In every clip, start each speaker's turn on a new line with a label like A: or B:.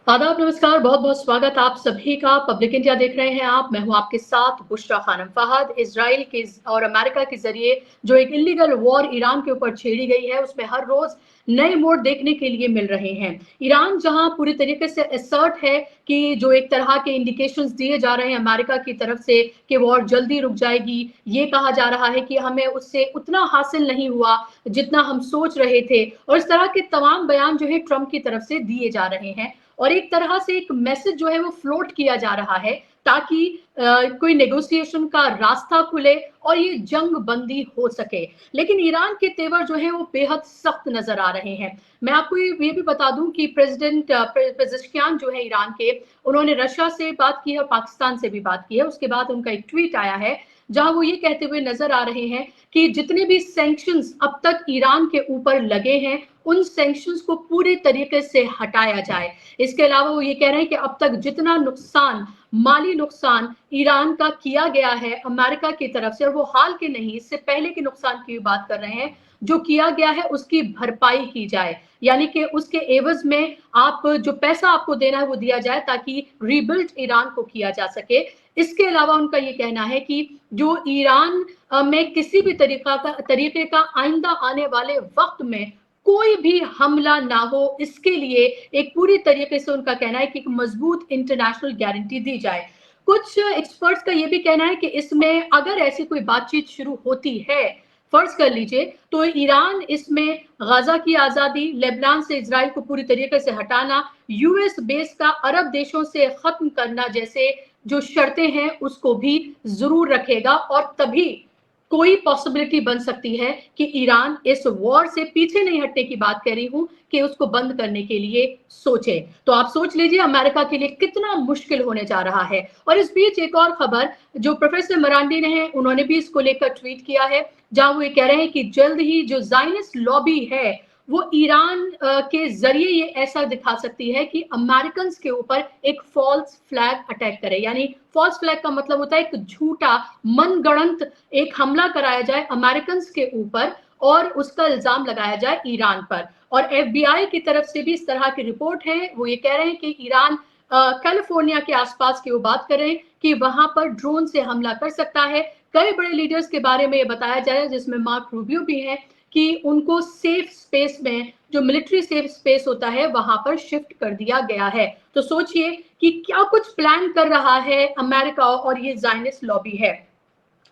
A: आदाब, नमस्कार, बहुत-बहुत स्वागत आप सभी का। पब्लिक इंडिया देख रहे हैं आप। मैं हूं आपके साथ बुशरा खानम। फहद, इज़राइल के और अमेरिका के ज़रिए जो एक इल्लीगल वॉर ईरान के ऊपर छेड़ी गई है, उसमें हर रोज़ नए मोड़ देखने के लिए मिल रहे हैं। ईरान जहां पूरी तरीके से असर्ट है कि जो एक तरह के इंडिकेशंस दिए जा रहे हैं अमेरिका की तरफ से कि वॉर जल्दी रुक जाएगी। ये कहा जा रहा है कि हमें उससे उतना हासिल नहीं हुआ जितना हम सोच रहे थे, और इस तरह के तमाम बयान जो है ट्रंप की तरफ से दिए जा रहे हैं। और एक तरह से एक मैसेज जो है वो फ्लोट किया जा रहा है ताकि कोई नेगोशिएशन का रास्ता खुले और ये जंग बंदी हो सके। लेकिन ईरान के तेवर जो है वो बेहद सख्त नजर आ रहे हैं। मैं आपको ये भी बता दूं कि प्रेसिडेंट पेजेश्कियान जो है ईरान के, उन्होंने रशिया से बात की है और पाकिस्तान से भी बात की है। उसके बाद उनका एक ट्वीट आया है जहां वो ये कहते हुए नजर आ रहे हैं कि जितने भी सैंक्शंस अब तक ईरान के ऊपर लगे हैं, उन सैंक्शंस को पूरे तरीके से हटाया जाए। इसके अलावा वो ये कह रहे हैं कि अब तक जितना नुकसान, माली नुकसान ईरान का किया गया है अमेरिका की तरफ से, और वो हाल के नहीं, इससे पहले के नुकसान की बात कर रहे हैं, जो किया गया है उसकी भरपाई की जाए। यानी कि उसके एवज में आप जो पैसा आपको देना है वो दिया जाए ताकि रीबिल्ड ईरान को किया जा सके। इसके अलावा उनका ये कहना है कि जो ईरान में किसी भी तरीके का आइंदा आने वाले वक्त में कोई भी हमला ना हो, इसके लिए एक पूरी तरीके से उनका कहना है कि एक मजबूत इंटरनेशनल गारंटी दी जाए। कुछ एक्सपर्ट्स का यह भी कहना है कि इसमें अगर ऐसी कोई बातचीत शुरू होती है, फर्ज कर लीजिए, तो ईरान इसमें गाजा की आजादी, लेबनान से इजराइल को पूरी तरीके से हटाना, यूएस बेस का अरब देशों से खत्म करना जैसे जो शर्तें हैं उसको भी जरूर रखेगा। और तभी कोई पॉसिबिलिटी बन सकती है कि ईरान इस वॉर से पीछे नहीं हटने की बात कह रही हूं कि उसको बंद करने के लिए सोचे। तो आप सोच लीजिए अमेरिका के लिए कितना मुश्किल होने जा रहा है। और इस बीच एक और खबर, जो प्रोफेसर मरांडी ने है, उन्होंने भी इसको लेकर ट्वीट किया है जहां वो ये कह रहे हैं कि जल्द ही जो ज़ायनिस्ट लॉबी है वो ईरान के जरिए ये ऐसा दिखा सकती है कि अमेरिकन के ऊपर एक फॉल्स फ्लैग अटैक करे। यानी फॉल्स फ्लैग का मतलब होता है एक झूठा मनगढ़ंत एक हमला कराया जाए अमेरिकन के ऊपर और उसका इल्जाम लगाया जाए ईरान पर। और एफबीआई की तरफ से भी इस तरह की रिपोर्ट है, वो ये कह रहे हैं कि ईरान कैलिफोर्निया के आसपास की वो बात कर रहे हैं कि वहां पर ड्रोन से हमला कर सकता है। कई बड़े लीडर्स के बारे में ये बताया जा रहा है, जिसमें मार्क रूबियो भी है, कि उनको सेफ स्पेस में, जो मिलिट्री सेफ स्पेस होता है, वहां पर शिफ्ट कर दिया गया है। तो सोचिए कि क्या कुछ प्लान कर रहा है अमेरिका और ये ज़ायनिस्ट लॉबी है।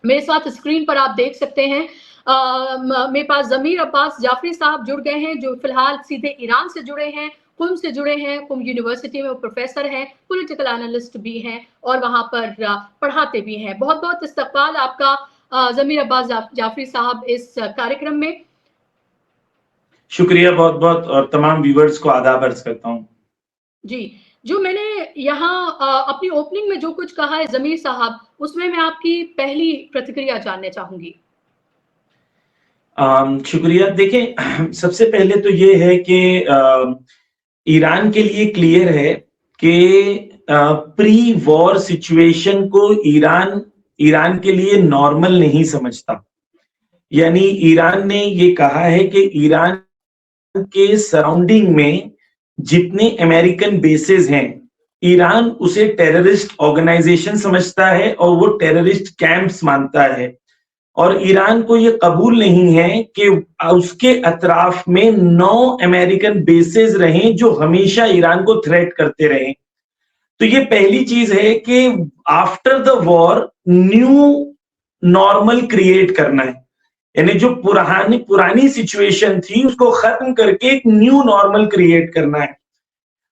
A: मेरे साथ स्क्रीन पर आप देख सकते हैं मेरे पास ज़मीर अब्बास जाफरी साहब जुड़ गए हैं, जो फिलहाल सीधे ईरान से जुड़े हैं, कुम से जुड़े हैं। कुम यूनिवर्सिटी में वो प्रोफेसर हैं, पॉलिटिकल एनालिस्ट भी हैं और वहां पर पढ़ाते भी हैं। बहुत बहुत इस्तकबाल आपका ज़मीर अब्बास जाफरी साहब इस कार्यक्रम में।
B: शुक्रिया बहुत बहुत, और तमाम व्यूवर्स को आदाब अर्ज करता हूँ।
A: जी, जो मैंने यहाँ अपनी ओपनिंग में जो कुछ कहा है ज़मीर साहब, उसमें मैं आपकी पहली प्रतिक्रिया जानना चाहूंगी।
B: शुक्रिया। देखें, सबसे पहले तो ये है कि ईरान के लिए क्लियर है कि प्री वॉर सिचुएशन को ईरान के लिए नॉर्मल नहीं समझता। यानी ईरान ने ये कहा है कि ईरान के सराउंडिंग में जितने अमेरिकन बेसेस हैं, ईरान उसे टेररिस्ट ऑर्गेनाइजेशन समझता है और वो टेररिस्ट कैंप्स मानता है। और ईरान को ये कबूल नहीं है कि उसके अतराफ में 9 अमेरिकन बेसेस रहें जो हमेशा ईरान को थ्रेट करते रहें। तो ये पहली चीज है कि after the war new normal create करना है। यानी जो पुरानी सिचुएशन थी उसको खत्म करके एक न्यू नॉर्मल क्रिएट करना है।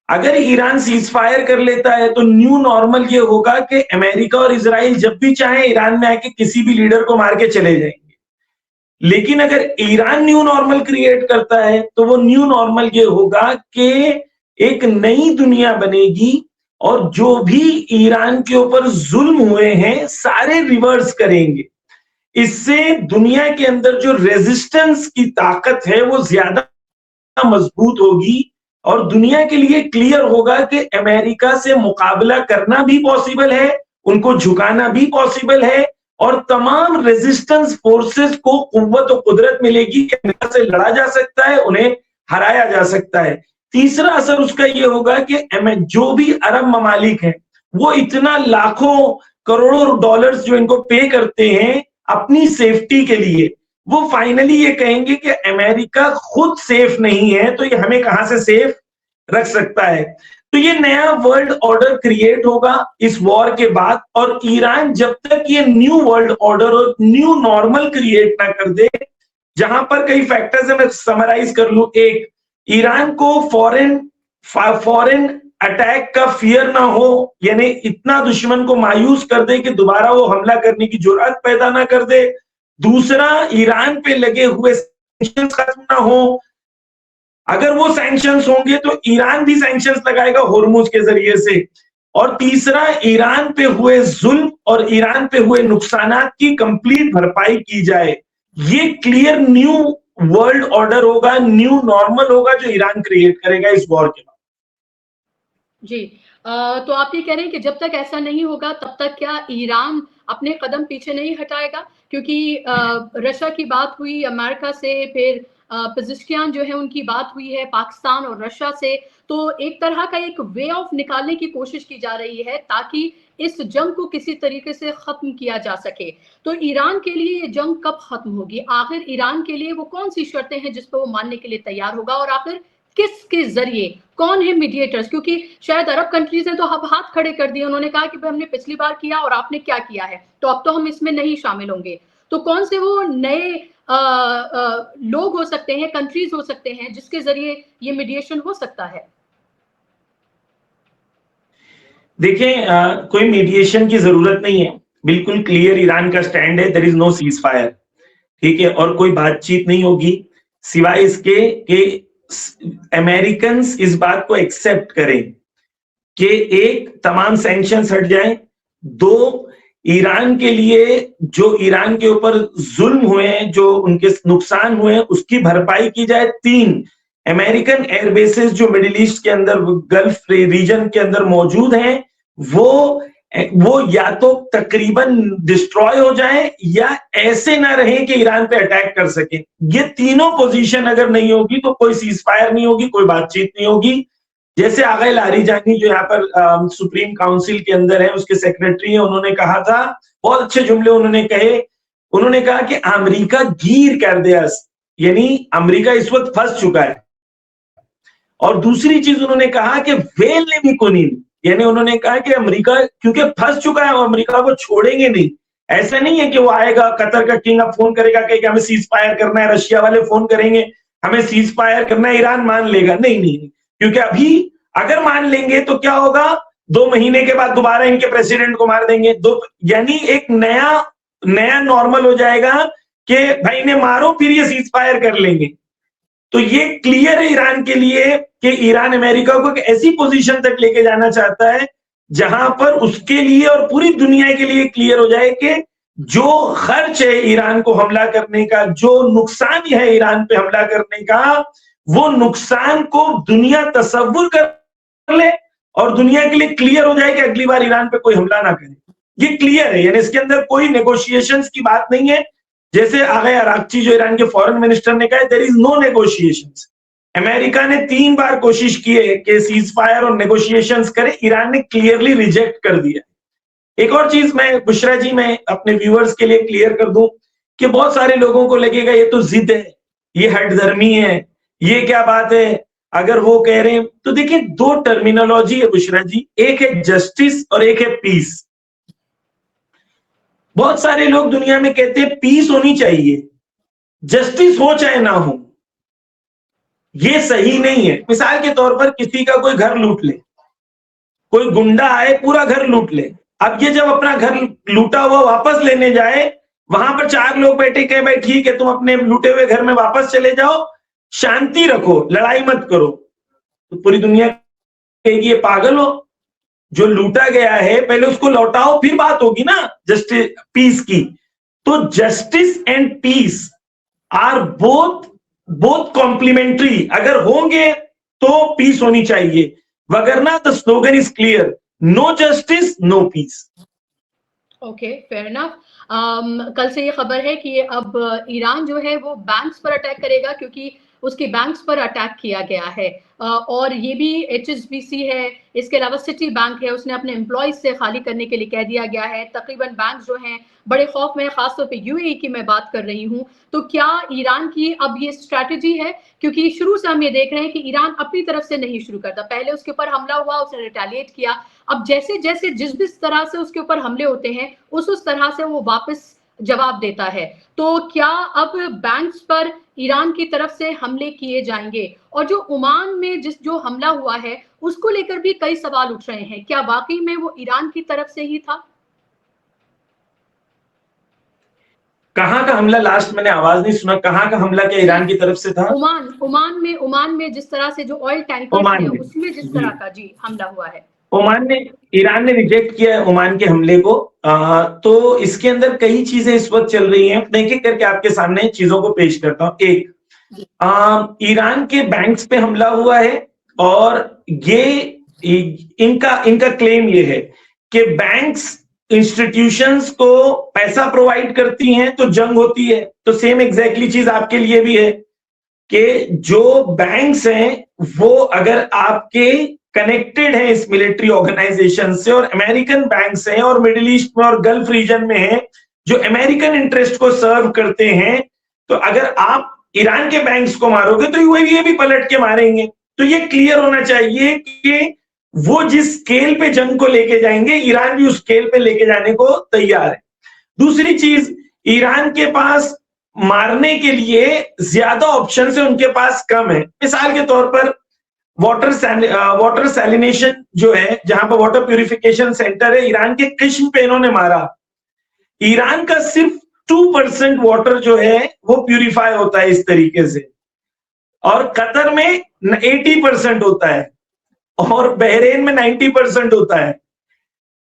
B: अगर ईरान सीज फायर कर लेता है तो न्यू नॉर्मल ये होगा कि अमेरिका और इजराइल जब भी चाहे ईरान में आके किसी भी लीडर को मार के चले जाएंगे। लेकिन अगर ईरान न्यू नॉर्मल क्रिएट करता है तो वो न्यू नॉर्मल ये होगा कि एक नई दुनिया बनेगी और जो भी ईरान के ऊपर जुल्म हुए हैं सारे रिवर्स करेंगे। इससे दुनिया के अंदर जो रेजिस्टेंस की ताकत है वो ज्यादा मजबूत होगी और दुनिया के लिए क्लियर होगा कि अमेरिका से मुकाबला करना भी पॉसिबल है, उनको झुकाना भी पॉसिबल है और तमाम रेजिस्टेंस फोर्सेस को कुव्वत और कुदरत मिलेगी कि अमेरिका से लड़ा जा सकता है, उन्हें हराया जा सकता है। तीसरा असर उसका ये होगा कि जो भी अरब ममालिक हैं वो इतना लाखों करोड़ों डॉलर्स जो इनको पे करते हैं अपनी सेफ्टी के लिए, वो फाइनली ये कहेंगे कि अमेरिका खुद सेफ नहीं है तो ये हमें कहां से सेफ रख सकता है। तो ये नया वर्ल्ड ऑर्डर क्रिएट होगा इस वॉर के बाद, और ईरान जब तक ये न्यू वर्ल्ड ऑर्डर और न्यू नॉर्मल क्रिएट ना कर दे, जहां पर कई फैक्टर्स है, मैं समराइज कर लूं। एक, ईरान को फॉरेन अटैक का फियर ना हो, यानी इतना दुश्मन को मायूस कर दे कि दोबारा वो हमला करने की जुर्रत पैदा ना कर दे। दूसरा, ईरान पे लगे हुए सैंक्शंस खत्म ना हो। अगर वो सैंक्शंस होंगे तो ईरान भी सैंक्शंस लगाएगा होर्मुज के जरिए से। और तीसरा, ईरान पे हुए जुल्म और ईरान पे हुए नुकसानात की कंप्लीट भरपाई की जाए। ये क्लियर न्यू वर्ल्ड ऑर्डर होगा, न्यू नॉर्मल होगा जो ईरान क्रिएट करेगा इस वॉर के बाद।
A: जी। तो आप ये कह रहे हैं कि जब तक ऐसा नहीं होगा तब तक क्या ईरान अपने कदम पीछे नहीं हटाएगा? क्योंकि रशिया की बात हुई अमेरिका से, फिर पजिस्कियान जो है उनकी बात हुई है पाकिस्तान और रशिया से, तो एक तरह का एक वे ऑफ निकालने की कोशिश की जा रही है ताकि इस जंग को किसी तरीके से खत्म किया जा सके। तो ईरान के लिए ये जंग कब खत्म होगी? आखिर ईरान के लिए वो कौन-सी शर्तें हैं जिस पे वो मानने के लिए तैयार होगा, और आखिर किसके जरिए, कौन है मीडिएटर्स? क्योंकि शायद अरब कंट्रीज ने तो अब हाथ खड़े कर दिए, उन्होंने कहा कि भाई हमने पिछली बार किया और आपने क्या किया है, तो अब तो हम इसमें नहीं शामिल होंगे। तो कौन से वो नए लोग हो सकते हैं, कंट्रीज हो सकते हैं जिसके जरिए ये मीडिएशन हो सकता है?
B: देखिए, कोई मीडिएशन की जरूरत नहीं है, बिल्कुल क्लियर ईरान का स्टैंड है, there is no ceasefire, ठीक है, और कोई बातचीत नहीं होगी सिवाय इसके कि अमेरिकन इस बात को एक्सेप्ट करें कि एक, तमाम सैंक्शंस हट जाएं, दो, ईरान के लिए जो ईरान के ऊपर जुल्म हुए हैं, जो उनके नुकसान हुए हैं, उसकी भरपाई की जाए, तीन, अमेरिकन एयरबेसेस जो मिडिल ईस्ट के अंदर, गल्फ रीजन के अंदर मौजूद हैं, वो या तो तकरीबन डिस्ट्रॉय हो जाए या ऐसे ना रहे कि ईरान पे अटैक कर सके। ये तीनों पोजीशन अगर नहीं होगी तो कोई सीज फायर नहीं होगी, कोई बातचीत नहीं होगी। जैसे आगे लारीजानी जो यहाँ पर सुप्रीम काउंसिल के अंदर है, उसके सेक्रेटरी है, उन्होंने कहा था, बहुत अच्छे जुमले उन्होंने कहे। उन्होंने कहा कि अमेरिका गिर कर दिया, यानी अमेरिका इस वक्त फंस चुका है। और दूसरी चीज उन्होंने कहा कि वेल ने भी कोनी, यानी उन्होंने कहा कि अमेरिका क्योंकि फंस चुका है, वो अमेरिका को छोड़ेंगे नहीं। ऐसा नहीं है कि वो आएगा, कतर का किंग अब फोन करेगा कि हमें सीज फायर करना है, रशिया वाले फोन करेंगे हमें सीज फायर करना है, ईरान मान लेगा, नहीं नहीं, क्योंकि अभी अगर मान लेंगे तो क्या होगा, 2 महीने के बाद दोबारा इनके प्रेसिडेंट को मार देंगे, यानी एक नया नया नॉर्मल हो जाएगा कि भाई इन्हें मारो फिर ये सीज फायर कर लेंगे। तो ये क्लियर है ईरान के लिए कि ईरान अमेरिका को एक ऐसी पोजीशन तक लेके जाना चाहता है जहां पर उसके लिए और पूरी दुनिया के लिए क्लियर हो जाए कि जो खर्च है ईरान को हमला करने का, जो नुकसान है ईरान पे हमला करने का, वो नुकसान को दुनिया तसव्वुर कर ले और दुनिया के लिए क्लियर हो जाए कि अगली बार ईरान पे कोई हमला ना करे। ये क्लियर है, यानी इसके अंदर कोई नेगोशिएशंस की बात नहीं है। जैसे आगे अराक्ची जो ईरान के फॉरेन मिनिस्टर ने कहा, there is no negotiations. America ने 3 बार कोशिश की है कि सीज फायर और नेगोशिएशंस करे, ईरान ने क्लियरली रिजेक्ट कर दिया। एक और चीज मैं बुशरा जी, मैं अपने व्यूअर्स के लिए क्लियर कर दूं कि बहुत सारे लोगों को लगेगा ये तो जिद है, ये हठधर्मी है, ये क्या बात है अगर वो कह रहे हैं। तो देखिए, 2 टर्मिनोलॉजी है बुशरा जी, एक है जस्टिस और एक है पीस। बहुत सारे लोग दुनिया में कहते हैं पीस होनी चाहिए, जस्टिस हो चाहे ना हो, ये सही नहीं है। मिसाल के तौर पर किसी का कोई घर लूट ले, कोई गुंडा आए पूरा घर लूट ले, अब ये जब अपना घर लूटा हुआ वापस लेने जाए, वहां पर 4 लोग बैठे कहे भाई ठीक है तुम अपने लूटे हुए घर में वापस चले जाओ, शांति रखो, लड़ाई मत करो, तो पूरी दुनिया कहेगी ये पागल हो। जो लूटा गया है पहले उसको लौटाओ, फिर बात होगी ना जस्टिस पीस की। तो justice and peace are both complementary, अगर होंगे तो पीस होनी चाहिए, वगरना the slogan is clear, no justice no peace.
A: Okay, fair enough. कल से ये खबर है कि अब ईरान जो है वो बैंक्स पर अटैक करेगा, क्योंकि उसके बैंक्स पर अटैक किया गया है। और ये भी एचएसबीसी है, इसके अलावा सिटी बैंक है, उसने अपने एम्प्लॉइज से खाली करने के लिए कह दिया गया है। तकरीबन बैंक जो हैं बड़े खौफ में है, खासतौर पे यूएई की मैं बात कर रही हूँ। तो क्या ईरान की अब ये स्ट्रैटेजी है, क्योंकि शुरू से हम ये देख रहे हैं कि ईरान अपनी तरफ से नहीं शुरू करता, पहले उसके ऊपर हमला हुआ, उसने रिटेलिएट किया, अब जैसे जैसे जिस तरह से उसके ऊपर हमले होते हैं उस तरह से वो वापस जवाब देता है। तो क्या अब बैंक्स पर ईरान की तरफ से हमले किए जाएंगे? और जो ओमान में जो हमला हुआ है उसको लेकर भी कई सवाल उठ रहे हैं, क्या वाकई में वो ईरान की तरफ से ही था?
B: कहाँ का हमला? लास्ट मैंने आवाज नहीं सुना, कहाँ का हमला? क्या ईरान की तरफ से था?
A: ओमान में जिस तरह से जो ऑयल टैंकर्स
B: ओमान
A: हैं
B: में
A: उसमें जिस तरह का जी हमला हुआ है।
B: ओमान ने ईरान ने रिजेक्ट किया है ओमान के हमले को। तो इसके अंदर कई चीजें इस वक्त चल रही हैं, एक एक करके आपके सामने चीजों को पेश करता हूं। एक, ईरान के बैंक्स पे हमला हुआ है और ये इनका इनका क्लेम ये है कि बैंक्स इंस्टीट्यूशंस को पैसा प्रोवाइड करती हैं तो जंग होती है। तो सेम एग्जैक्टली चीज आपके लिए भी है कि जो बैंक्स हैं वो अगर आपके कनेक्टेड है इस मिलिट्री ऑर्गेनाइजेशन से, और अमेरिकन बैंक्स हैं और मिडिल ईस्ट में और गल्फ रीजन में हैं जो अमेरिकन इंटरेस्ट को सर्व करते हैं, तो अगर आप ईरान के बैंक्स को मारोगे तो ये भी पलट के मारेंगे। तो ये क्लियर होना चाहिए कि वो जिस स्केल पे जंग को लेके जाएंगे, ईरान भी उस स्केल पे लेके जाने को तैयार है। दूसरी चीज, ईरान के पास मारने के लिए ज्यादा ऑप्शन है, उनके पास कम है। मिसाल के तौर पर वाटर सैलिनेशन जो है, जहां पर वाटर प्यूरिफिकेशन सेंटर है, ईरान के किश्म पे इन्होंने मारा। ईरान का सिर्फ 2% वाटर जो है वो प्यूरिफाई होता है इस तरीके से, और कतर में 80% होता है, और बहरेन में 90% होता है,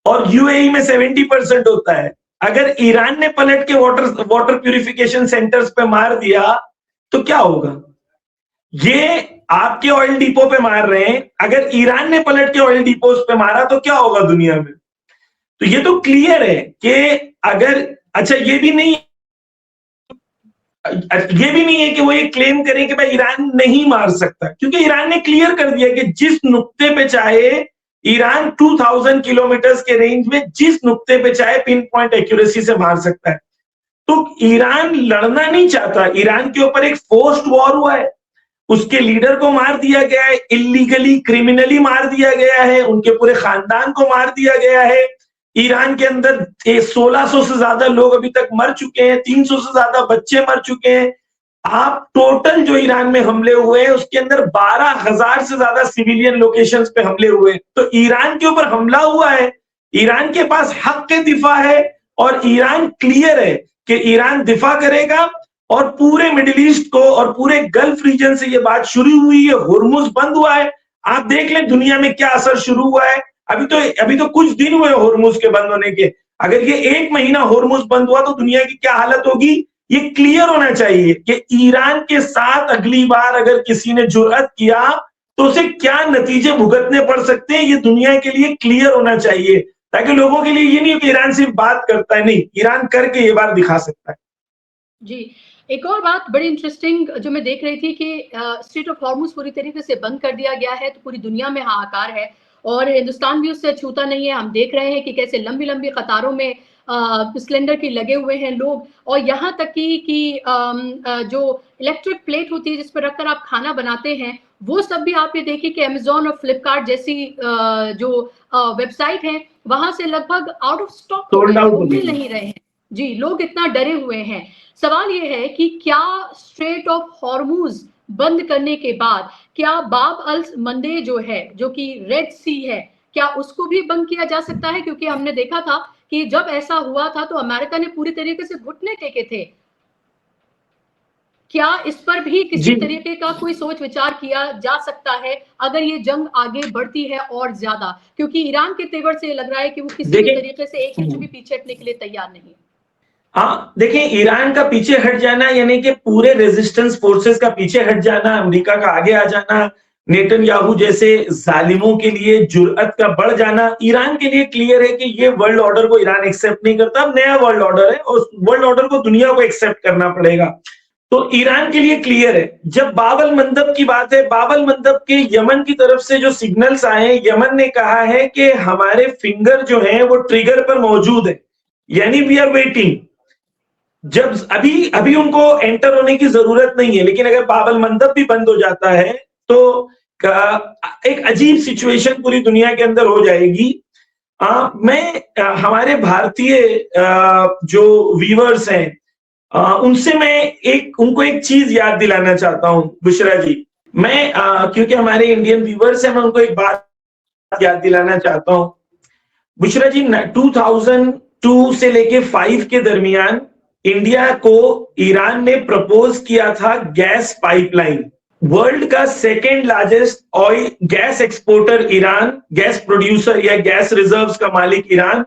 B: और यूएई में 70% होता है। अगर ईरान ने पलट के वाटर प्यूरिफिकेशन सेंटर्स पे मार दिया तो क्या होगा? ये आपके ऑयल डिपो पे मार रहे हैं, अगर ईरान ने पलट के ऑयल डिपोज पे मारा तो क्या होगा दुनिया में? तो ये तो क्लियर है कि अगर, अच्छा ये भी नहीं है कि वो ये क्लेम करें कि भाई ईरान नहीं मार सकता, क्योंकि ईरान ने क्लियर कर दिया कि जिस नुक्ते पे चाहे ईरान 2000 किलोमीटर के रेंज में जिस नुक्ते पे चाहे पिन पॉइंट एक्यूरेसी से मार सकता है। तो ईरान लड़ना नहीं चाहता, ईरान के ऊपर एक फोर्स्ड वॉर हुआ है, उसके लीडर को मार दिया गया है, इलीगली क्रिमिनली मार दिया गया है, उनके पूरे खानदान को मार दिया गया है। ईरान के अंदर 1600 से ज्यादा लोग अभी तक मर चुके हैं, 300 से ज्यादा बच्चे मर चुके हैं। आप टोटल जो ईरान में हमले हुए हैं उसके अंदर 12,000 से ज्यादा सिविलियन लोकेशंस पे हमले हुए। तो ईरान के ऊपर हमला हुआ है, ईरान के पास हक के दिफा है, और ईरान क्लियर है कि ईरान दिफा करेगा। और पूरे मिडिल ईस्ट को और पूरे गल्फ रीजन से ये बात शुरू हुई है, हुर्मुज बंद हुआ है। आप देख लें दुनिया में क्या असर शुरू हुआ है। अभी तो कुछ दिन हुए हुर्मुज के बंद होने के, अगर ये 1 महीना हुर्मुज बंद हुआ तो दुनिया की क्या हालत होगी? ये क्लियर होना चाहिए कि ईरान के साथ अगली बार अगर किसी ने जुर्अत किया तो उसे क्या नतीजे भुगतने पड़ सकते हैं, ये दुनिया के लिए क्लियर होना चाहिए, ताकि लोगों के लिए ये नहीं हो कि ईरान सिर्फ बात करता है, नहीं, ईरान करके ये बात दिखा सकता है।
A: जी, एक और बात बड़ी इंटरेस्टिंग जो मैं देख रही थी कि स्ट्रेट ऑफ हॉर्मुज पूरी तरीके से बंद कर दिया गया है, तो पूरी दुनिया में हाहाकार है और हिंदुस्तान भी उससे छूता नहीं है। हम देख रहे हैं कि कैसे लंबी-लंबी कतारों में सिलेंडर की लगे हुए हैं लोग, और यहाँ तक कि जो इलेक्ट्रिक प्लेट होती है जिस पर रखकर आप खाना बनाते हैं, वो सब भी आप ये देखिए कि अमेज़न और फ्लिपकार्ट जैसी जो वेबसाइट है, वहाँ से लगभग आउट ऑफ स्टॉक हो गए हैं, वो मिल नहीं रहे हैं। जी, लोग इतना डरे हुए हैं। सवाल ये है कि क्या स्ट्रेट ऑफ हॉर्मुज बंद करने के बाद क्या बाब अल मंदे जो है, जो कि रेड सी है, क्या उसको भी बंद किया जा सकता है? क्योंकि हमने देखा था कि जब ऐसा हुआ था तो अमेरिका ने पूरी तरीके से घुटने टेके थे। क्या इस पर भी किसी तरीके का कोई सोच विचार किया जा सकता है अगर ये जंग आगे बढ़ती है और ज्यादा? क्योंकि ईरान के तेवर से लग रहा है कि वो किसी भी तरीके से 1 इंच भी पीछे हटने के लिए तैयार नहीं है।
B: हाँ, देखिए, ईरान का पीछे हट जाना यानी कि पूरे रेजिस्टेंस फोर्सेस का पीछे हट जाना, अमेरिका का आगे आ जाना, नेतन्याहू जैसे जालिमों के लिए जुर्अत का बढ़ जाना, ईरान के लिए क्लियर है कि ये वर्ल्ड ऑर्डर को ईरान एक्सेप्ट नहीं करता। नया वर्ल्ड ऑर्डर है और वर्ल्ड ऑर्डर को दुनिया को एक्सेप्ट करना पड़ेगा। तो ईरान के लिए क्लियर है। जब बाबल मंदब की बात है, बाबल मंदब के यमन की तरफ से जो सिग्नल्स आए, यमन ने कहा है कि हमारे फिंगर जो हैं वो ट्रिगर पर मौजूद है, यानी वी आर वेटिंग। जब अभी अभी उनको एंटर होने की जरूरत नहीं है, लेकिन अगर बाबल मंदब भी बंद हो जाता है तो एक अजीब सिचुएशन पूरी दुनिया के अंदर हो जाएगी। हमारे भारतीय जो व्यूअर्स हैं, उनसे मैं उनको एक चीज याद दिलाना चाहता हूं, बुशरा जी। मैं क्योंकि हमारे इंडियन व्यूअर्स हैं, मैं उनको एक बात याद दिलाना चाहता हूं। बुशरा जी, 2002 से लेके 5 के दरमियान इंडिया को ईरान ने प्रपोज किया था गैस पाइपलाइन। वर्ल्ड का second largest oil gas exporter Iran, gas producer या गैस रिजर्व्स का मालिक ईरान,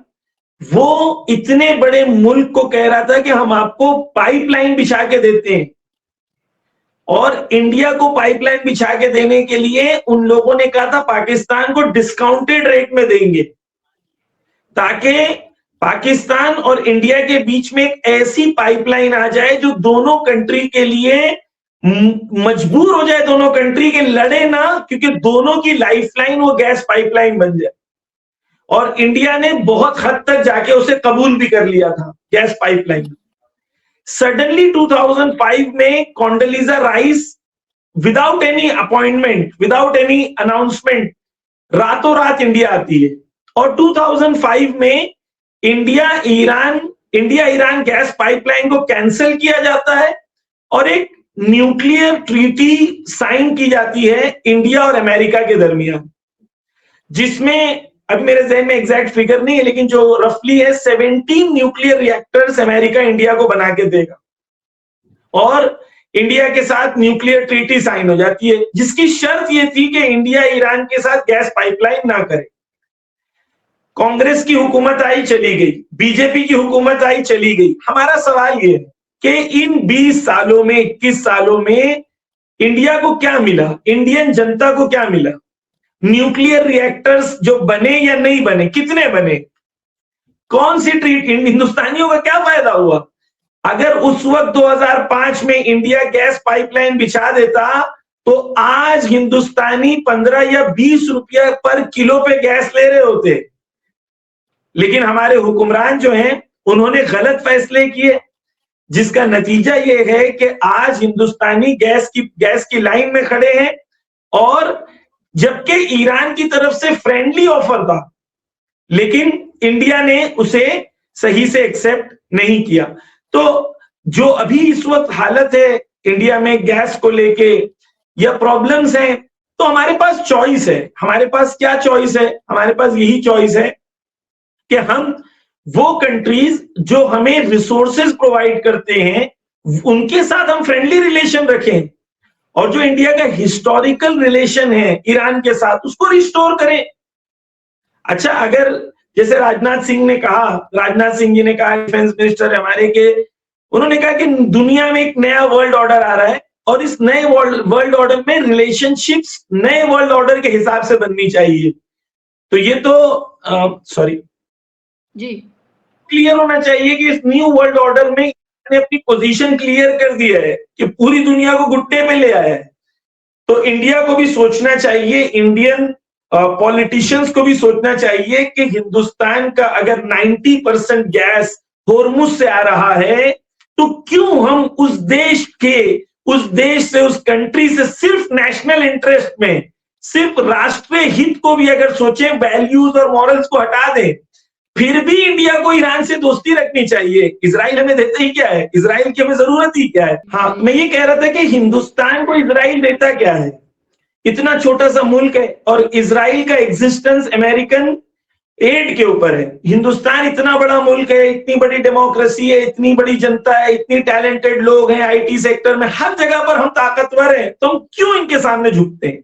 B: वो इतने बड़े मुल्क को कह रहा था कि हम आपको पाइपलाइन बिछा के देते हैं, और इंडिया को पाइपलाइन बिछा के देने के लिए उन लोगों ने कहा था पाकिस्तान को डिस्काउंटेड रेट में देंगे, ताकि पाकिस्तान और इंडिया के बीच में एक ऐसी पाइपलाइन आ जाए जो दोनों कंट्री के लिए मजबूर हो जाए, दोनों कंट्री के लड़े ना, क्योंकि दोनों की लाइफलाइन वो गैस पाइपलाइन बन जाए। और इंडिया ने बहुत हद तक जाके उसे कबूल भी कर लिया था, गैस पाइपलाइन। सडनली 2005 में Condoleezza Rice, without any appointment, without any announcement, रातों रात इंडिया आती है, और 2005 में इंडिया ईरान गैस पाइपलाइन को कैंसिल किया जाता है, और एक न्यूक्लियर ट्रीटी साइन की जाती है इंडिया और अमेरिका के दरमियान, जिसमें अभी मेरे जहन में एग्जैक्ट फिगर नहीं है, लेकिन जो रफली है 17 न्यूक्लियर रिएक्टर्स अमेरिका इंडिया को बना के देगा, और इंडिया के साथ न्यूक्लियर ट्रीटी साइन हो जाती है, जिसकी शर्त यह थी कि इंडिया ईरान के साथ गैस पाइपलाइन ना करे। कांग्रेस की हुकूमत आई, चली गई, बीजेपी की हुकूमत आई, चली गई। हमारा सवाल यह है कि इन 20 सालों में, 21 सालों में इंडिया को क्या मिला, इंडियन जनता को क्या मिला? न्यूक्लियर रिएक्टर्स जो बने या नहीं बने, कितने बने, कौन सी हिंदुस्तानियों का क्या फायदा हुआ? अगर उस वक्त 2005 में इंडिया गैस पाइपलाइन बिछा देता तो आज हिंदुस्तानी 15 या 20 रुपया पर किलो पे गैस ले रहे होते। लेकिन हमारे हुक्मरान जो हैं, उन्होंने गलत फैसले किए, जिसका नतीजा यह है कि आज हिंदुस्तानी गैस की लाइन में खड़े हैं, और जबकि ईरान की तरफ से फ्रेंडली ऑफर था, लेकिन इंडिया ने उसे सही से एक्सेप्ट नहीं किया। तो जो अभी इस वक्त हालत है इंडिया में गैस को लेके या प्रॉब्लम्स हैं, तो हमारे पास चॉइस है। हमारे पास क्या चॉइस है? हमारे पास यही चॉइस है कि हम वो कंट्रीज जो हमें रिसोर्सेज प्रोवाइड करते हैं, उनके साथ हम फ्रेंडली रिलेशन रखें, और जो इंडिया का हिस्टोरिकल रिलेशन है ईरान के साथ, उसको रिस्टोर करें। अच्छा, अगर जैसे राजनाथ सिंह जी ने कहा, डिफेंस मिनिस्टर हमारे के, उन्होंने कहा कि दुनिया में एक नया वर्ल्ड ऑर्डर आ रहा है, और इस नए वर्ल्ड ऑर्डर में रिलेशनशिप्स नए वर्ल्ड ऑर्डर के हिसाब से बननी चाहिए। तो ये तो जी क्लियर होना चाहिए कि इस न्यू वर्ल्ड ऑर्डर में ने अपनी पोजीशन क्लियर कर दिया है कि पूरी दुनिया को घुट्टे पे ले आया है। तो इंडिया को भी सोचना चाहिए, इंडियन पॉलिटिशियंस को भी सोचना चाहिए कि हिंदुस्तान का अगर 90% गैस होर्मुज से आ रहा है, तो क्यों हम उस देश से, उस कंट्री से सिर्फ नेशनल इंटरेस्ट में, सिर्फ राष्ट्रीय हित को भी अगर सोचें, वैल्यूज और मॉरल्स को हटा दें, फिर भी इंडिया को ईरान से दोस्ती रखनी चाहिए। इजराइल हमें देता ही क्या है? इजराइल की हमें जरूरत ही क्या है? हाँ, मैं ये कह रहा था कि हिंदुस्तान को इजराइल देता क्या है? इतना छोटा सा मुल्क है, और इजराइल का एग्जिस्टेंस अमेरिकन एड के ऊपर है। हिंदुस्तान इतना बड़ा मुल्क है, इतनी बड़ी डेमोक्रेसी है, इतनी बड़ी जनता है, इतनी टैलेंटेड लोग हैं, आईटी सेक्टर में हर जगह पर हम ताकतवर हैं, तो हम क्यों इनके सामने झुकते हैं?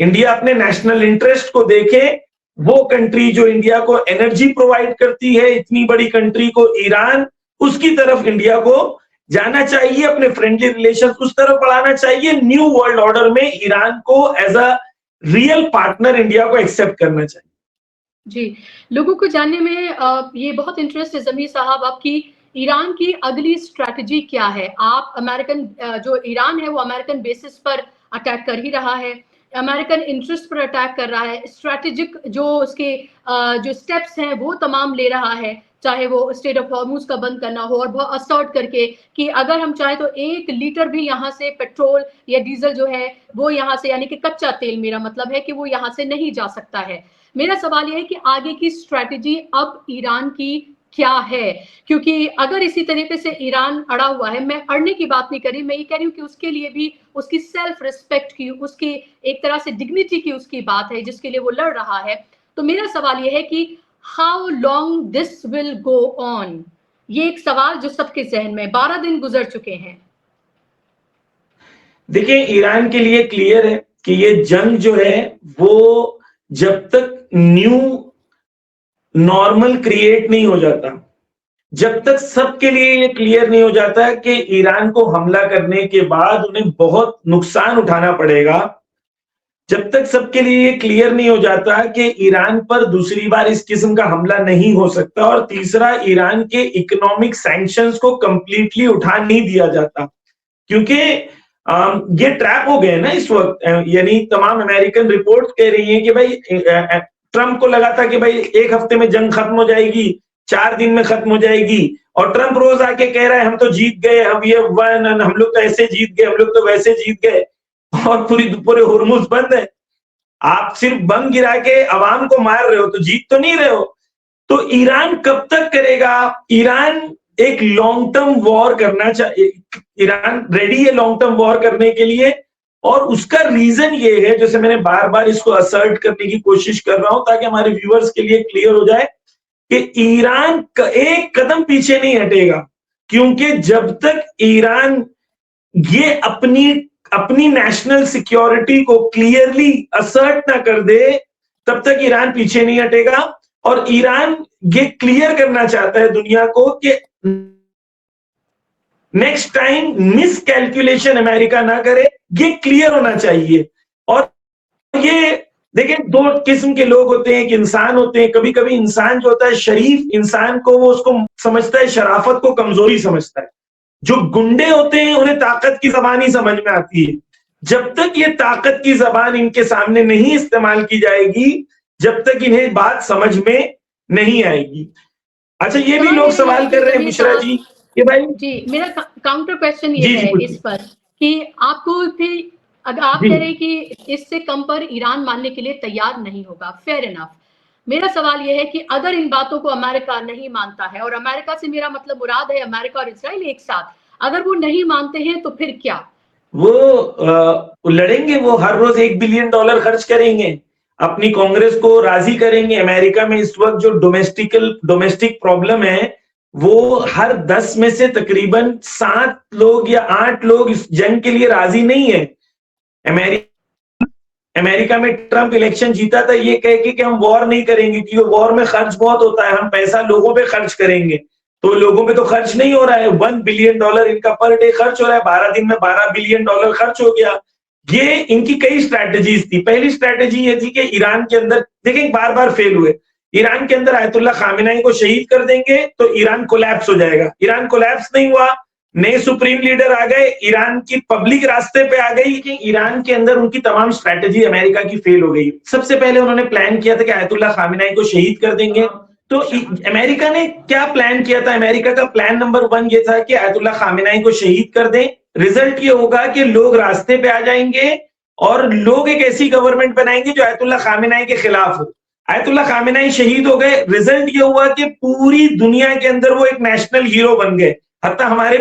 B: इंडिया अपने नेशनल इंटरेस्ट को देखे। वो कंट्री जो इंडिया को एनर्जी प्रोवाइड करती है, इतनी बड़ी कंट्री को ईरान, उसकी तरफ इंडिया को जाना चाहिए, अपने फ्रेंडली रिलेशंस उस तरफ बढ़ाना चाहिए। न्यू वर्ल्ड ऑर्डर में ईरान को as a real partner India को एक्सेप्ट करना चाहिए।
A: जी, लोगों को जानने में ये बहुत इंटरेस्ट है जमीर साहब आपकी, ईरान की अगली स्ट्रैटेजी क्या है? आप अमेरिकन जो ईरान है वो अमेरिकन बेसिस पर अटैक कर ही रहा है, अमेरिकन इंटरेस्ट पर अटैक कर रहा है, स्ट्रैटेजिक जो उसके जो स्टेप्स हैं वो तमाम ले रहा है, चाहे वो स्टेट ऑफ हॉर्मुज का बंद करना हो और बहुत असर्ट करके कि अगर हम चाहें तो 1 लीटर भी यहाँ से पेट्रोल या डीजल जो है वो यहाँ से, यानी कि कच्चा तेल मेरा मतलब है, कि वो यहाँ से नहीं जा सकता है। मेरा सवाल ये है कि आगे की स्ट्रैटेजी अब ईरान की क्या है? क्योंकि अगर इसी तरीके से ईरान अड़ा हुआ है, मैं अड़ने की बात नहीं कर रही, मैं ये कह रही हूँ कि उसके लिए भी उसकी सेल्फ रिस्पेक्ट की, उसकी एक तरह से डिग्निटी की उसकी बात है जिसके लिए वो लड़ रहा है। तो मेरा सवाल ये है कि how long this will go on? ये एक सवाल जो सबके जहन में, 12 दिन गुजर चुके हैं।
B: देखिए, ईरान के लिए क्लियर है कि ये जंग जो है वो जब तक न्यू नॉर्मल क्रिएट नहीं हो जाता, जब तक सबके लिए ये क्लियर नहीं हो जाता कि ईरान को हमला करने के बाद उन्हें बहुत नुकसान उठाना पड़ेगा, जब तक सबके लिए ये क्लियर नहीं हो जाता कि ईरान पर दूसरी बार इस किस्म का हमला नहीं हो सकता, और तीसरा ईरान के इकोनॉमिक सैंक्शंस को कंप्लीटली उठा नहीं दिया जाता, क्योंकि ये ट्रैप हो गए ना इस वक्त। यानी तमाम अमेरिकन रिपोर्ट कह रही हैं कि भाई ट्रंप को लगा था कि भाई 1 हफ्ते में जंग खत्म हो जाएगी, 4 दिन में खत्म हो जाएगी, और ट्रंप रोज आके कह रहा है हम तो जीत गए, हम ये वन, हम लोग तो ऐसे जीत गए, हम लोग तो वैसे जीत गए, और पूरे हुर्मुज बंद है। आप सिर्फ बम गिरा के अवाम को मार रहे हो, तो जीत तो नहीं रहे हो। तो ईरान कब तक करेगा? ईरान एक लॉन्ग टर्म वॉर करना चाहिए, ईरान रेडी है लॉन्ग टर्म वॉर करने के लिए, और उसका रीजन ये है, जैसे मैंने बार बार इसको असर्ट करने की कोशिश कर रहा हूं ताकि हमारे व्यूअर्स के लिए क्लियर हो जाए कि ईरान एक कदम पीछे नहीं हटेगा, क्योंकि जब तक ईरान ये अपनी नेशनल सिक्योरिटी को क्लियरली असर्ट ना कर दे, तब तक ईरान पीछे नहीं हटेगा। और ईरान ये क्लियर करना चाहता है दुनिया को कि next time miss calculation America ना करे, ये क्लियर होना चाहिए। और ये देखिए, 2 किस्म के लोग होते हैं, एक इंसान होते हैं, कभी कभी इंसान जो होता है शरीफ इंसान को वो उसको समझता है, शराफत को कमजोरी समझता है। जो गुंडे होते हैं उन्हें ताकत की जबान ही समझ में आती है। जब तक ये ताकत की जबान इनके सामने नहीं इस्तेमाल की जाएगी, जब तक इन्हें बात समझ में नहीं आएगी। अच्छा, ये भी लोग सवाल कर रहे हैं मिश्रा जी कि भाई
A: जी, मेरा काउंटर क्वेश्चन ये
B: जी
A: है
B: जी
A: इस पर कि आपको फिर, अगर आप कह रहे हैं कि इससे कम पर ईरान मानने के लिए तैयार नहीं होगा, फेयर इनफ। मेरा सवाल यह है कि अगर इन बातों को अमेरिका नहीं मानता है, और अमेरिका से मेरा मतलब मुराद है अमेरिका और इजराइल एक साथ, अगर वो नहीं मानते हैं तो फिर क्या?
B: वो लड़ेंगे, वो हर रोज $1 बिलियन खर्च करेंगे, अपनी कांग्रेस को राजी करेंगे। अमेरिका में इस वक्त जो डोमेस्टिक प्रॉब्लम है, वो हर 10 में से तकरीबन 7 लोग या 8 लोग इस जंग के लिए राजी नहीं है। अमेरिका में ट्रंप इलेक्शन जीता था ये कह के कि हम वॉर नहीं करेंगे, क्योंकि वॉर में खर्च बहुत होता है, हम पैसा लोगों पे खर्च करेंगे। तो लोगों पे तो खर्च नहीं हो रहा है, $1 बिलियन इनका पर डे खर्च हो रहा है, 12 दिन में $12 बिलियन खर्च हो गया। ये इनकी कई स्ट्रैटेजीज थी। पहली स्ट्रैटेजी ये थी कि ईरान के अंदर, देखिए बार बार फेल हुए, ईरान के अंदर आयतुल्ला खामेनेई को शहीद कर देंगे तो ईरान कोलैप्स हो जाएगा। ईरान कोलैप्स नहीं हुआ, नए सुप्रीम लीडर आ गए, ईरान की पब्लिक रास्ते पे आ गई, कि ईरान के अंदर उनकी तमाम स्ट्रैटेजी अमेरिका की फेल हो गई। सबसे पहले उन्होंने प्लान किया था कि आयतुल्ला खामेनेई को शहीद कर देंगे। तो अमेरिका ने क्या प्लान किया था? अमेरिका का प्लान नंबर 1 ये था कि आयतुल्ला खामेनेई को शहीद कर दें। रिजल्ट ये होगा कि लोग रास्ते पे आ जाएंगे और लोग एक ऐसी गवर्नमेंट बनाएंगे जो आयतुल्ला खामेनेई के खिलाफ हो। आयतुल्ला खामेनेई शहीद हो गए, रिजल्ट ये हुआ कि पूरी दुनिया के अंदर वो एक नेशनल हीरो बन गए, हत्ता हमारे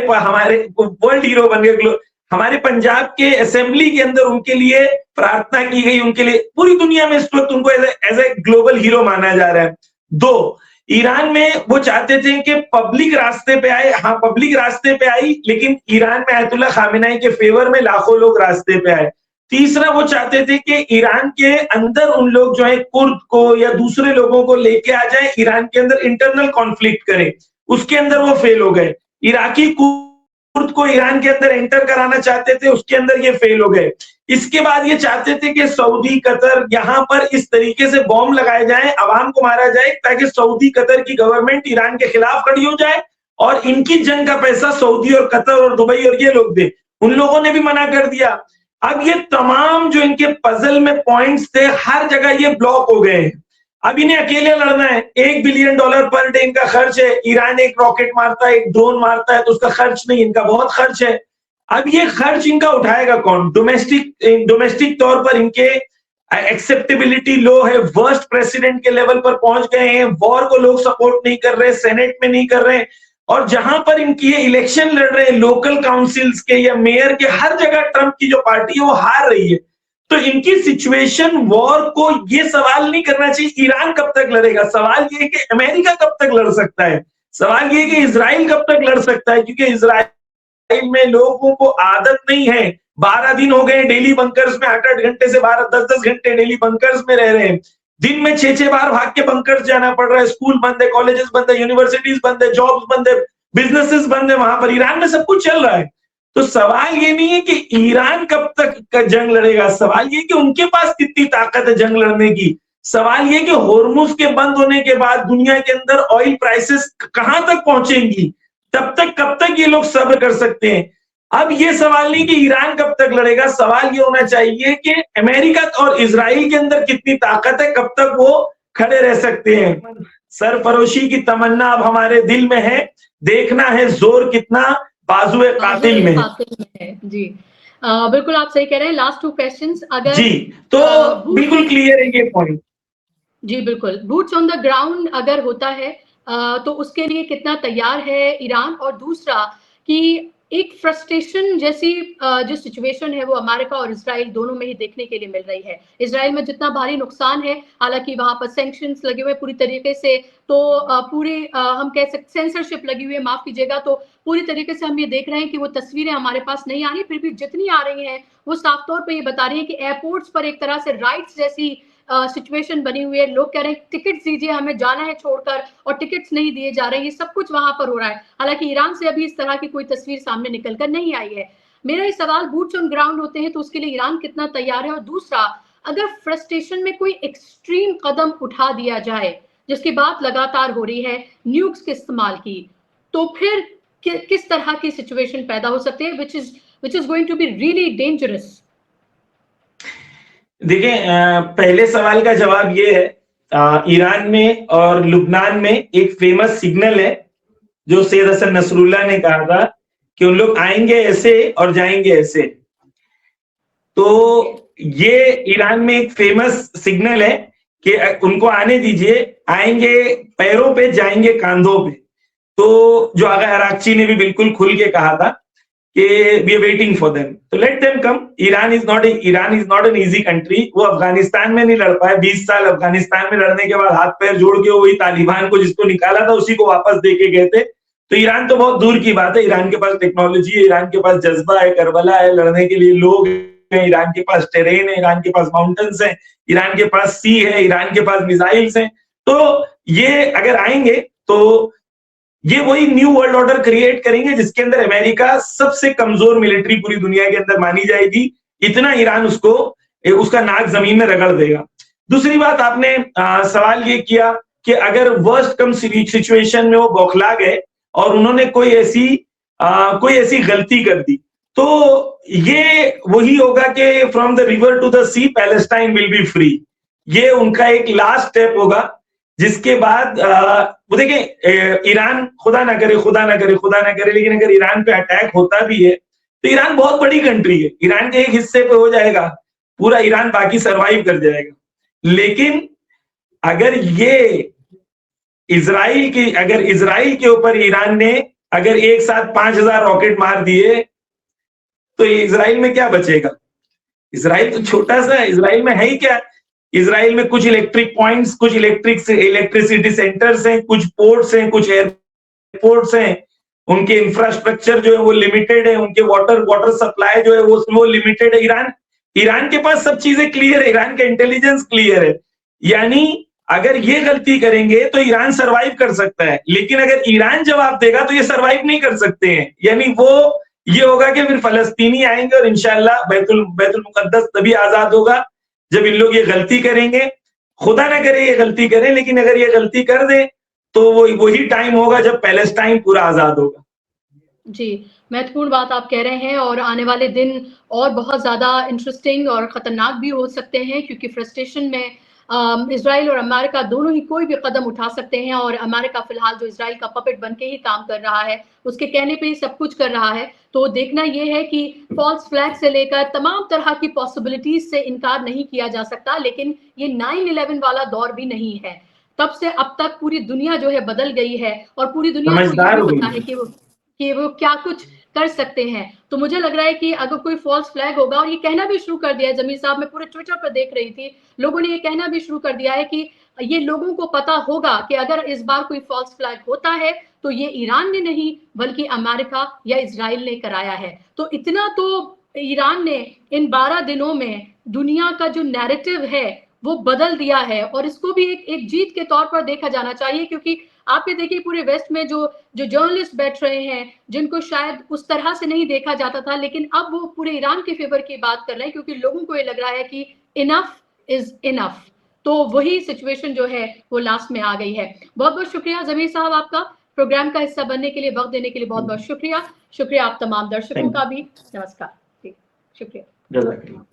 B: वर्ल्ड हीरो बन गए। हमारे पंजाब के असेंबली के अंदर उनके लिए प्रार्थना की गई, उनके लिए पूरी दुनिया में इस वक्त उनको एज ए ग्लोबल हीरो माना जा रहा है। 2, ईरान में वो चाहते थे कि पब्लिक रास्ते पे आए, हाँ पब्लिक रास्ते पे आई, लेकिन ईरान में आयतुल्ला खामेनेई के फेवर में लाखों लोग रास्ते पे आए। तीसरा, वो चाहते थे कि ईरान के अंदर उन लोग जो है कुर्द को या दूसरे लोगों को लेके आ जाए, ईरान के अंदर इंटरनल कॉन्फ्लिक्ट करें, उसके अंदर वो फेल हो गए। इराकी कुर्द को ईरान के अंदर एंटर कराना चाहते थे, उसके अंदर ये फेल हो गए। इसके बाद ये चाहते थे कि सऊदी, कतर, यहां पर इस तरीके से बॉम्ब लगाए जाए, अवाम को मारा जाए, ताकि सऊदी कतर की गवर्नमेंट ईरान के खिलाफ खड़ी हो जाए और इनकी जंग का पैसा सऊदी और कतर और दुबई और ये लोग दे। उन लोगों ने भी मना कर दिया। अब ये तमाम जो इनके पजल में पॉइंट्स थे, हर जगह ये ब्लॉक हो गए हैं। अब इन्हें अकेले लड़ना है। $1 बिलियन पर डे इनका खर्च है। ईरान एक रॉकेट मारता है, एक ड्रोन मारता है, तो उसका खर्च नहीं, इनका बहुत खर्च है। अब ये खर्च इनका उठाएगा कौन? डोमेस्टिक तौर पर इनके एक्सेप्टेबिलिटी लो है, वर्स्ट प्रेसिडेंट के लेवल पर पहुंच गए हैं, वॉर को लोग सपोर्ट नहीं कर रहे, सेनेट में नहीं कर रहे, और जहां पर इनकी ये इलेक्शन लड़ रहे हैं लोकल काउंसिल्स के या मेयर के, हर जगह ट्रंप की जो पार्टी है वो हार रही है। तो इनकी सिचुएशन, वॉर को ये सवाल नहीं करना चाहिए ईरान कब तक लड़ेगा, सवाल ये है कि अमेरिका कब तक लड़ सकता है, सवाल ये है कि इजराइल कब तक लड़ सकता है, क्योंकि इजराइल में लोगों को आदत नहीं है। 12 दिन हो गए डेली बंकर्स में, 8-8 घंटे से 12-10-10 घंटे डेली बंकर्स में रह रहे हैं। दिन में 6-6 बार भाग के बंकर्स जाना पड़ रहा है। स्कूल बंद है, कॉलेजेस बंद है, यूनिवर्सिटीज बंद है, जॉब्स बंद है, बिजनेसेस बंद है। वहां पर ईरान में सब कुछ चल रहा है। तो सवाल ये नहीं है कि ईरान कब तक जंग लड़ेगा, सवाल ये कि उनके पास कितनी ताकत है जंग लड़ने की। सवाल ये कि होर्मुज के बंद होने के बाद दुनिया के अंदर ऑयल प्राइसेस कहां तक पहुंचेंगी, तब तक कब तक ये लोग सब्र कर सकते हैं। अब ये सवाल नहीं कि ईरान कब तक लड़ेगा, सवाल ये होना चाहिए कि अमेरिका और इजराइल के अंदर कितनी ताकत है, कब तक वो खड़े रह सकते हैं। सरफरोशी की तमन्ना अब हमारे दिल में है, देखना है जोर कितना बाजुए कातिल में
A: है। जी बिल्कुल आप सही कह रहे हैं। लास्ट 2 क्वेश्चंस अगर
B: जी, तो बिल्कुल क्लियर है ये पॉइंट।
A: जी बिल्कुल, बूट्स ऑन द ग्राउंड अगर होता है तो उसके लिए कितना तैयार है ईरान, और दूसरा कि एक फ्रस्ट्रेशन जैसी जो सिचुएशन है वो अमेरिका और इजराइल दोनों में ही देखने के लिए मिल रही है। इजराइल में जितना भारी नुकसान है, हालांकि वहां पर सैंक्शंस लगे हुए पूरी तरीके से, तो पूरे हम कह सकते सेंसरशिप लगी हुई है, माफ कीजिएगा, तो पूरी तरीके से हम ये देख रहे हैं कि वो तस्वीरें हमारे पास नहीं आ रही, फिर भी जितनी आ रही हैं वो साफ तौर पर ये बता रही है कि एयरपोर्ट्स पर एक तरह से राइट्स जैसी सिचुएशन बनी हुई है। लोग कह रहे हैं टिकट्स दीजिए, हमें जाना है छोड़कर, और टिकट्स नहीं दिए जा रहे हैं। ये सब कुछ वहां पर हो रहा है। हालांकि ईरान से अभी इस तरह की कोई तस्वीर सामने निकलकर नहीं आई है। मेरा ये सवाल, बूट्स ऑन ग्राउंड होते हैं तो उसके लिए ईरान कितना तैयार है, और दूसरा अगर फ्रस्ट्रेशन में कोई एक्सट्रीम कदम उठा दिया जाए, जिसकी बात लगातार हो रही है न्यूक्स के इस्तेमाल की, तो फिर किस तरह की सिचुएशन पैदा हो सकती है, which is going to be really dangerous।
B: देखिए, पहले सवाल का जवाब ये है, ईरान में और लुबनान में एक फेमस सिग्नल है जो सैयद हसन नसरुल्लाह ने कहा था कि उन लोग आएंगे ऐसे और जाएंगे ऐसे। तो ये ईरान में एक फेमस सिग्नल है कि उनको आने दीजिए, आएंगे पैरों पे, जाएंगे कांधों पे। तो जो आगा अराक्ची ने भी बिल्कुल खुल के कहा था कि we are waiting for them, तो let them come. Iran is not an easy country. वो अफगानिस्तान में नहीं लड़ पाए, 20 साल अफगानिस्तान में लड़ने के बाद हाथ पैर जोड़ के वही तालिबान को जिसको निकाला था उसी को वापस दे के गए थे। तो ईरान तो बहुत दूर की बात है। ईरान के पास टेक्नोलॉजी है, ईरान के पास जज्बा है, करबला है, लड़ने के लिए लोग हैं, ईरान के पास टेरेन है, ईरान के पास माउंटेन्स है, ईरान के पास सी है, ईरान के पास मिसाइल्स हैं। तो ये अगर आएंगे तो ये वही न्यू वर्ल्ड ऑर्डर क्रिएट करेंगे जिसके अंदर अमेरिका सबसे कमजोर मिलिट्री पूरी दुनिया के अंदर मानी जाएगी। इतना ईरान उसका नाक जमीन में रगड़ देगा। दूसरी बात, आपने सवाल ये किया कि अगर वर्स्ट कम सिचुएशन में वो बौखला गए और उन्होंने कोई ऐसी गलती कर दी, तो ये वही होगा कि from the river to the sea Palestine will be free. ये उनका एक लास्ट स्टेप होगा, जिसके बाद वो देखें, ईरान खुदा ना करे, लेकिन अगर ईरान पे अटैक होता भी है तो ईरान बहुत बड़ी कंट्री है, ईरान के एक हिस्से पे हो जाएगा, पूरा ईरान बाकी सरवाइव कर जाएगा। लेकिन अगर इजराइल के ऊपर ईरान ने अगर एक साथ 5000 रॉकेट मार दिए तो इजराइल में क्या बचेगा? इजराइल तो छोटा सा है, इजराइल में है ही क्या? इजराइल में कुछ इलेक्ट्रिक पॉइंट्स, कुछ इलेक्ट्रिसिटी सेंटर्स हैं, कुछ पोर्ट्स हैं, कुछ एयरपोर्ट्स हैं। उनके इंफ्रास्ट्रक्चर जो है वो लिमिटेड है, उनके वाटर सप्लाई जो है वो लिमिटेड है। ईरान के पास सब चीजें क्लियर है, ईरान का इंटेलिजेंस क्लियर है। यानी अगर ये गलती करेंगे तो ईरान सरवाइव कर सकता है, लेकिन अगर ईरान जवाब देगा तो ये सरवाइव नहीं कर सकते हैं। यानी वो ये होगा कि फिर फलस्तीनी आएंगे और इंशाल्लाह बैतुल मुकद्दस तभी आजाद होगा जब इन लोग ये गलती करेंगे। खुदा ना करे ये गलती करें, लेकिन अगर ये गलती कर दे तो वही टाइम होगा जब पैलेस्टाइन पूरा आजाद होगा।
A: जी, महत्वपूर्ण बात आप कह रहे हैं और आने वाले दिन और बहुत ज़्यादा इंटरेस्टिंग और ख़तरनाक भी हो सकते हैं क्योंकि फ्रस्ट्रेशन में इज़राइल और अमेरिका दोनों ही कोई भी कदम उठा सकते हैं और अमेरिका फ़िलहाल जो इज़राइल का पपेट बन के ही काम कर रहा है, उसके कहने पे ही सब कुछ कर रहा है। तो देखना ये है कि फ़ॉल्स फ्लैग से लेकर तमाम तरह की पॉसिबिलिटीज़ से इनकार नहीं किया जा सकता, लेकिन ये 9/11 वाला दौर भी नहीं है। तब से अब तक पूरी दुनिया जो है बदल गई है और पूरी दुनिया को ये
B: समझदार
A: भी
B: हो
A: पता
B: गई
A: है
B: है।
A: कि वो क्या कुछ कर सकते हैं। तो मुझे लग रहा है कि अगर कोई फ़ॉल्स फ्लैग होगा और ये कहना भी शुरू कर दिया है ज़मीर साहब, मैं पूरे ट्विटर पर देख रही थी, लोगों ने ये कहना भी शुरू कर दिया है कि ये लोगों को पता होगा कि अगर इस बार कोई फ़ॉल्स फ्लैग होता है, तो ये ईरान ने नहीं बल्कि अमेरिका या इज़राइल ने कराया है। तो इतना तो ईरान ने इन 12 दिनों में दुनिया का जो नैरेटिव है, वो बदल दिया है और इसको भी एक जीत के तौर पर देखा जाना चाहिए क्योंकि आप ये देखिए पूरे वेस्ट में जो जर्नलिस्ट बैठ रहे हैं, जिनको शायद उस तरह से नहीं देखा जाता था, लेकिन अब वो पूरे ईरान के फ़ेवर की बात कर रहे हैं क्योंकि लोगों को ये लग रहा है कि इनफ इज़ इनफ। तो वही सिचुएशन जो है, वो लास्ट में आ गई है। बहुत-बहुत शुक्रिया ज़मीर साहब आपका, प्रोग्राम का हिस्सा बनने के लिए, वक़्त देने के लिए बहुत-बहुत शुक्रिया। शुक्रिया आप तमाम दर्शकों
B: थैंक
A: का
B: यू।
A: भी। नमस्कार। जी, शुक्रिया।
B: जज़ाकल्लाह।